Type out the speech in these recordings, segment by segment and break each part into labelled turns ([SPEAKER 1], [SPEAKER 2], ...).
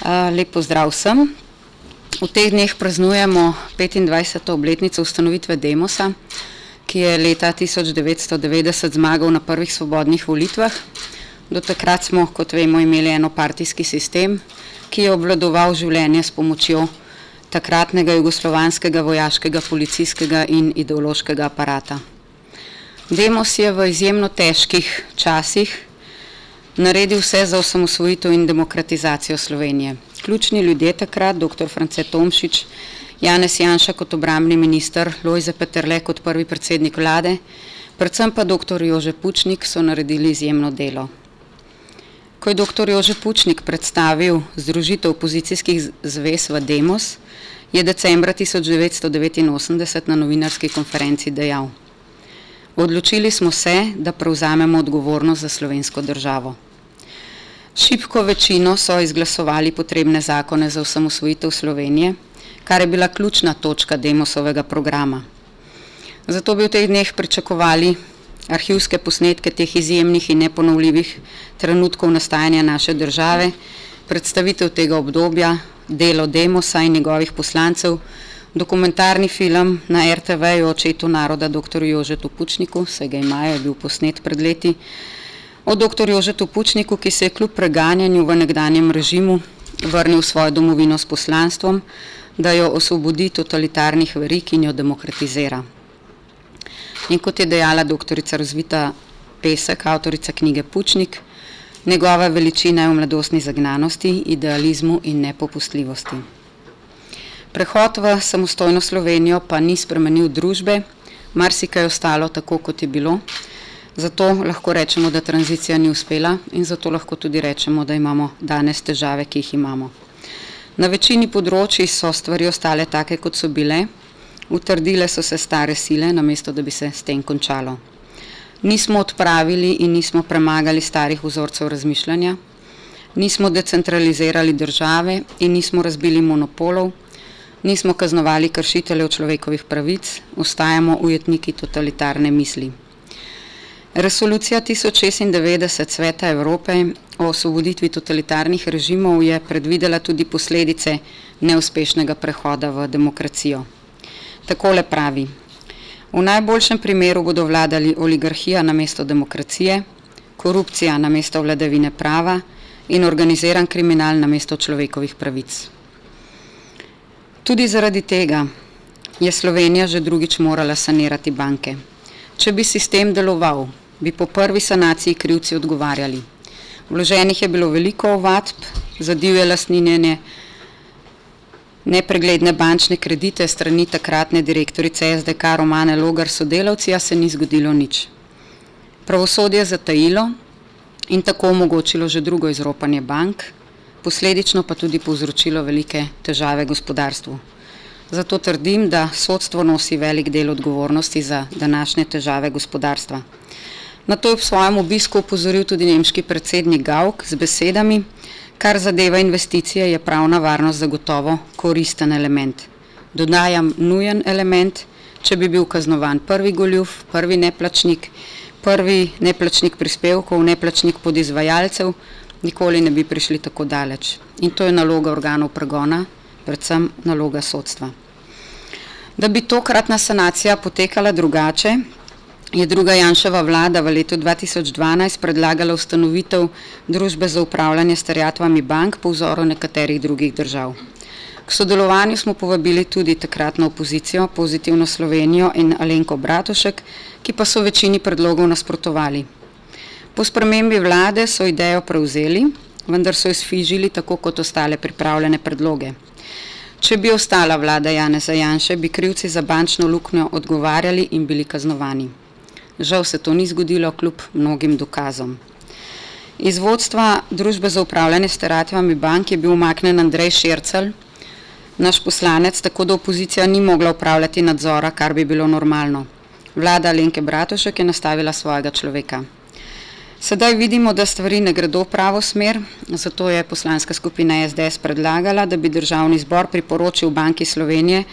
[SPEAKER 1] Lep pozdrav vsem. V teh dneh praznujemo 25. obletnico ustanovitve Demosa, ki je leta 1990 zmagal na prvih svobodnih volitvah. Do takrat smo, kot vemo, imeli enopartijski sistem, ki je obvladoval življenje s pomočjo takratnega jugoslovanskega vojaškega, policijskega in ideološkega aparata. Demos je v izjemno težkih časih naredil vse za osamosvojitev in demokratizacijo Slovenije. Ključni ljudje takrat, dr. France Tomšič, Janez Janša kot obrambni minister, Lojze Peterle kot prvi predsednik vlade, predvsem pa dr. Jože Pučnik so naredili izjemno delo. Ko je dr. Jože Pučnik predstavil združitev opozicijskih zvez v Demos, je decembra 1989 na novinarski konferenci dejal: "Odločili smo se, da prevzamemo odgovornost za slovensko državo." Šibko večino so izglasovali potrebne zakone za osamosvojitev Slovenije, kar je bila ključna točka Demosovega programa. Zato bi v teh dneh pričakovali arhivske posnetke teh izjemnih in neponovljivih trenutkov nastajanja naše države, predstavitev tega obdobja, delo Demosa in njegovih poslancev, dokumentarni film na RTV-ju o očetu naroda dr. Jožetu Pučniku, saj ga imajo, je bil posnet pred leti, o dr. Jožetu Pučniku, ki se je kljub preganjanju v nekdanjem režimu vrnil v svojo domovino s poslanstvom, da jo osvobodi totalitarnih verig in jo demokratizira. In kot je dejala doktorica Rozvita Pesek, avtorica knjige Pučnik, njegova veličina je v mladostni zagnanosti, idealizmu in nepopustljivosti. Prehod v samostojno Slovenijo pa ni spremenil družbe, marsikaj je ostalo tako, kot je bilo, zato lahko rečemo, da tranzicija ni uspela in zato lahko tudi rečemo, da imamo danes težave, ki jih imamo. Na večini področji so stvari ostale take, kot so bile, utrdile so se stare sile, namesto da bi se s tem končalo. Nismo odpravili in nismo premagali starih vzorcev razmišljanja, nismo decentralizirali države in nismo razbili monopolov, nismo kaznovali kršiteljev človekovih pravic, ostajamo ujetniki totalitarne misli. Resolucija 1096 Sveta Evrope o osvoboditvi totalitarnih režimov je predvidela tudi posledice neuspešnega prehoda v demokracijo. Takole pravi: "V najboljšem primeru bodo vladali oligarhija namesto demokracije, korupcija namesto vladavine prava in organiziran kriminal namesto človekovih pravic." Tudi zaradi tega je Slovenija že drugič morala sanirati banke. Če bi sistem deloval, bi po prvi sanaciji krivci odgovarjali. Vloženih je bilo veliko ovadb za divje lastninjenje, nepregledne bančne kredite strani takratne direktorice SDK Romane Logar sodelavci, a se ni zgodilo nič. Pravosodje zatajilo in tako omogočilo že drugo izropanje bank, posledično pa tudi povzročilo velike težave gospodarstvu. Zato trdim, da sodstvo nosi velik del odgovornosti za današnje težave gospodarstva. Na to je v svojem obisku opozoril tudi nemški predsednik Gauck z besedami: "Kar zadeva investicije, je pravna varnost zagotovo koristen element. Dodajam nujen element, če bi bil kaznovan prvi goljuf, prvi neplačnik prispevkov, neplačnik podizvajalcev, nikoli ne bi prišli tako daleč." In to je naloga organov pregona, predvsem naloga sodstva. Da bi tokratna sanacija potekala drugače, je druga Janševa vlada v letu 2012 predlagala ustanovitev Družbe za upravljanje s terjatvami bank po vzoru nekaterih drugih držav. K sodelovanju smo povabili tudi takratno opozicijo, Pozitivno Slovenijo in Alenko Bratušek, ki pa so večini predlogov nasprotovali. Po spremembi vlade so idejo prevzeli, vendar so izfižili tako kot ostale pripravljene predloge. Če bi ostala vlada Janeza Janše, bi krivci za bančno luknjo odgovarjali in bili kaznovani. Žal se to ni zgodilo kljub mnogim dokazom. Iz vodstva Družbe za upravljanje s terjatvami bank je bil umaknjen Andrej Šircelj, naš poslanec, tako da opozicija ni mogla upravljati nadzora, kar bi bilo normalno. Vlada Alenke Bratušek je nastavila svojega človeka. Sedaj vidimo, da stvari ne gredo v pravo smer, zato je poslanska skupina SDS predlagala, da bi Državni zbor priporočil Banki Slovenije,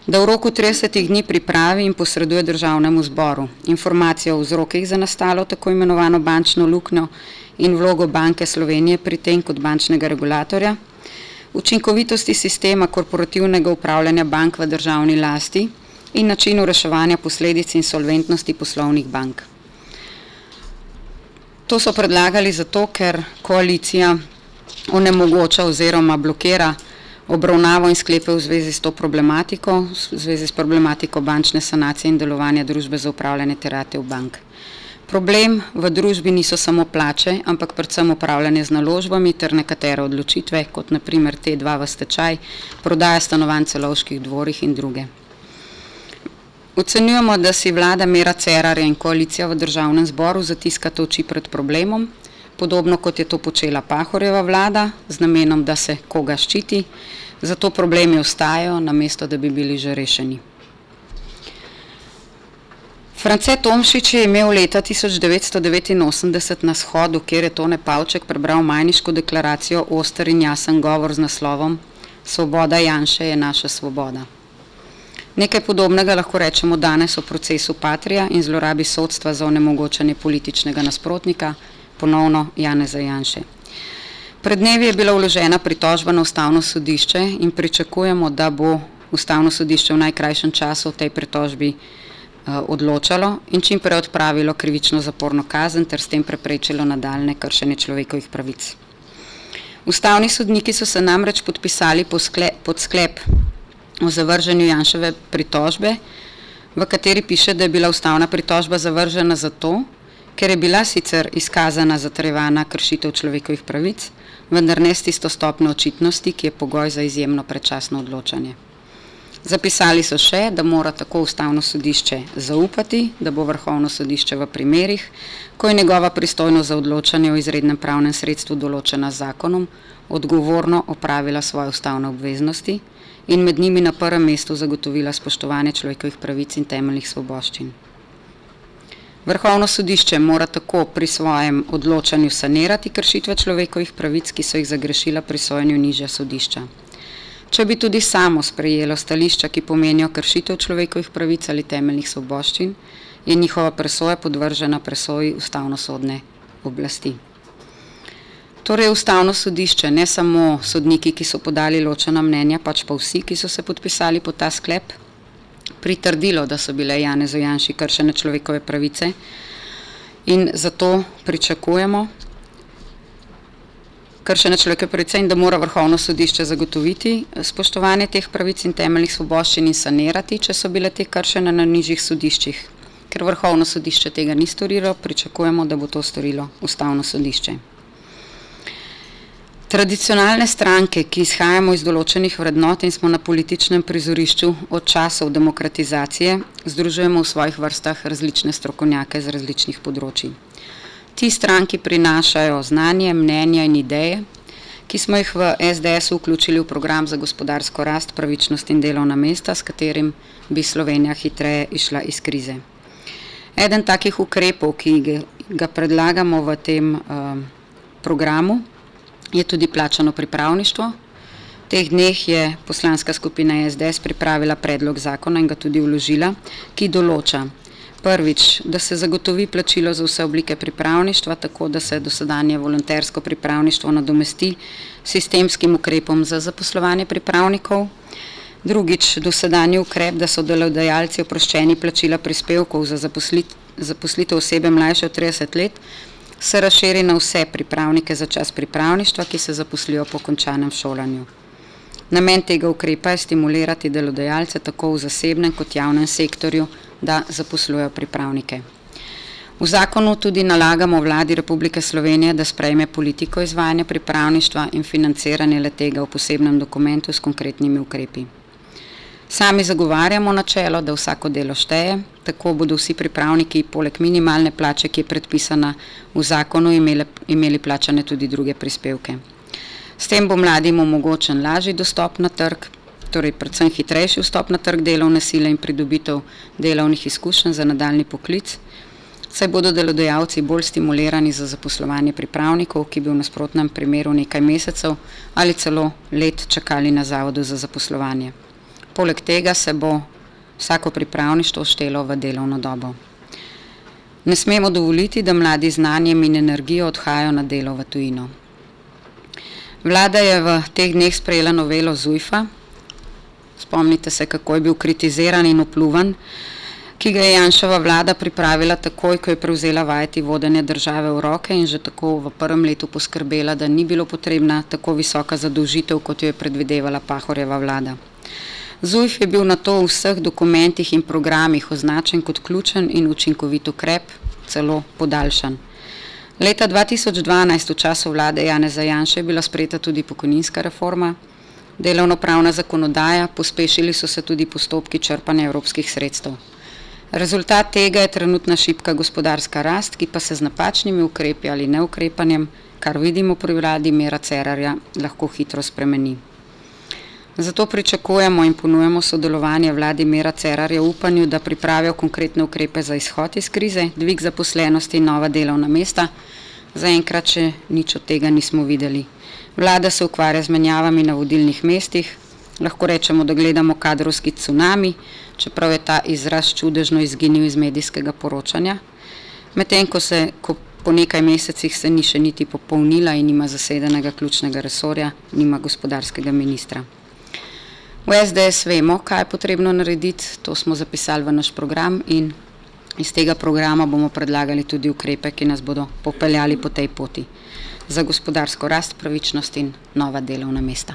[SPEAKER 1] da v roku 30 dni pripravi in posreduje Državnemu zboru informacijo o vzrokih za nastalo tako imenovano bančno luknjo in vlogo Banke Slovenije pri tem kot bančnega regulatorja, učinkovitosti sistema korporativnega upravljanja bank v državni lasti in načinu reševanja posledic insolventnosti poslovnih bank. To so predlagali zato, ker koalicija onemogoča oziroma blokira obravnavo in sklepe v zvezi s to problematiko, v zvezi s problematiko bančne sanacije in delovanja družbe za upravljanje terjatev bank. Problem v družbi niso samo plače, ampak predvsem upravljanje z naložbami ter nekatere odločitve, kot na primer T2 v stečaj, prodaja stanovanj v Celovških dvorih in druge. Ocenjujemo, da si vlada Mira Cerarja in koalicija v državnem zboru zatiskata oči pred problemom, podobno kot je to počela Pahorjeva vlada, z namenom, da se koga ščiti, zato problemi ostajajo, namesto da bi bili že rešeni. France Tomšič je imel leta 1989 na shodu, kjer je Tone Pavček prebral Majniško deklaracijo, oster in jasen govor z naslovom Svoboda Janše je naša svoboda. Nekaj podobnega lahko rečemo danes o procesu Patria in zlorabi sodstva za onemogočanje političnega nasprotnika, ponovno Janeza Janše. Pred dnevi je bila vložena pritožba na Ustavno sodišče in pričakujemo, da bo Ustavno sodišče v najkrajšem času o tej pritožbi odločalo in čim prej odpravilo krivično zaporno kazen ter s tem preprečilo nadaljnje kršenje človekovih pravic. Ustavni sodniki so se namreč podpisali pod sklep o zavrženju Janševe pritožbe, v kateri piše, da je bila ustavna pritožba zavržena zato, ker je bila sicer izkazana zatrjevana kršitev človekovih pravic, vendar ne s tisto stopnjo očitnosti, ki je pogoj za izjemno predčasno odločanje. Zapisali so še, da mora tako Ustavno sodišče zaupati, da bo Vrhovno sodišče v primerih, ko je njegova pristojnost za odločanje o izrednem pravnem sredstvu določena z zakonom, odgovorno opravila svoje ustavne obveznosti in med njimi na prvem mestu zagotovila spoštovanje človekovih pravic in temeljnih svoboščin. Vrhovno sodišče mora tako pri svojem odločanju sanirati kršitve človekovih pravic, ki so jih zagrešila pri sojenju nižja sodišča. Če bi tudi samo sprejelo stališča, ki pomenijo kršitev človekovih pravic ali temeljnih svoboščin, je njihova presoja podvržena presoji ustavnosodne oblasti. Torej Ustavno sodišče, ne samo sodniki, ki so podali ločena mnenja, pač pa vsi, ki so se podpisali pod ta sklep, pritrdilo, da so bile Janezu Janši kršene človekove pravice in zato pričakujemo kršene človekove pravice in da mora Vrhovno sodišče zagotoviti spoštovanje teh pravic in temeljnih svoboščin in sanirati, če so bile te kršene na nižjih sodiščih. Ker Vrhovno sodišče tega ni storilo, pričakujemo, da bo to storilo Ustavno sodišče. Tradicionalne stranke, ki izhajamo iz določenih vrednot in smo na političnem prizorišču od časov demokratizacije, združujemo v svojih vrstah različne strokovnjake z različnih področij. Ti stranki prinašajo znanje, mnenja in ideje, ki smo jih v SDS-u vključili v program za gospodarsko rast, pravičnost in delovna mesta, s katerim bi Slovenija hitreje išla iz krize. Eden takih ukrepov, ki ga predlagamo v tem programu, je tudi plačano pripravništvo. V teh dneh je poslanska skupina SDS pripravila predlog zakona in ga tudi vložila, ki določa prvič, da se zagotovi plačilo za vse oblike pripravništva, tako da se dosedanje volontersko pripravništvo nadomesti sistemskim ukrepom za zaposlovanje pripravnikov. Drugič, dosedanji ukrep, da so delodajalci oproščeni plačila prispevkov za zaposlitev osebe mlajše od 30 let, se razširi na vse pripravnike za čas pripravništva, ki se zaposlijo po končanem šolanju. Namen tega ukrepa je stimulirati delodajalce tako v zasebnem kot javnem sektorju, da zaposlujejo pripravnike. V zakonu tudi nalagamo vladi Republike Slovenije, da sprejme politiko izvajanja pripravništva in financiranje le-tega v posebnem dokumentu s konkretnimi ukrepi. Sami zagovarjamo načelo, da vsako delo šteje, tako bodo vsi pripravniki poleg minimalne plače, ki je predpisana v zakonu, imeli plačane tudi druge prispevke. S tem bo mladim omogočen lažji dostop na trg, torej predvsem hitrejši vstop na trg delovne sile in pridobitev delovnih izkušenj za nadaljnji poklic, saj bodo delodajalci bolj stimulirani za zaposlovanje pripravnikov, ki bi v nasprotnem primeru nekaj mesecev ali celo let čakali na zavodu za zaposlovanje. Poleg tega se bo vsako pripravništvo štelo v delovno dobo. Ne smemo dovoliti, da mladi znanjem in energijo odhajajo na delo v tujino. Vlada je v teh dneh sprejela novelo ZUJF-a. Spomnite se, kako je bil kritiziran in opljuvan, ki ga je Janševa vlada pripravila takoj, ko je prevzela vajeti vodenje države v roke in že tako v prvem letu poskrbela, da ni bilo potrebna tako visoka zadolžitev, kot jo je predvidevala Pahorjeva vlada. ZUJF je bil nato v vseh dokumentih in programih označen kot ključen in učinkovit ukrep, celo podaljšan. Leta 2012 v času vlade Janeza Janše je bila sprejeta tudi pokojninska reforma, delovnopravna zakonodaja, pospešili so se tudi postopki črpanja evropskih sredstev. Rezultat tega je trenutna šibka gospodarska rast, ki pa se z napačnimi ukrepi ali neukrepanjem, kar vidimo pri vladi Mira Cerarja, lahko hitro spremeni. Zato pričakujemo in ponujemo sodelovanje vladi Mira Cerarja v upanju, da pripravijo konkretne ukrepe za izhod iz krize, dvig zaposlenosti in nova delovna mesta. Zaenkrat še nič od tega nismo videli. Vlada se ukvarja z menjavami na vodilnih mestih, lahko rečemo, da gledamo kadrovski cunami, čeprav je ta izraz čudežno izginil iz medijskega poročanja. Medtem ko po nekaj mesecih se ni še niti popolnila in nima zasedenega ključnega resorja, nima gospodarskega ministra. V SDS vemo, kaj je potrebno narediti, to smo zapisali v naš program in iz tega programa bomo predlagali tudi ukrepe, ki nas bodo popeljali po tej poti za gospodarsko rast, pravičnost in nova delovna mesta.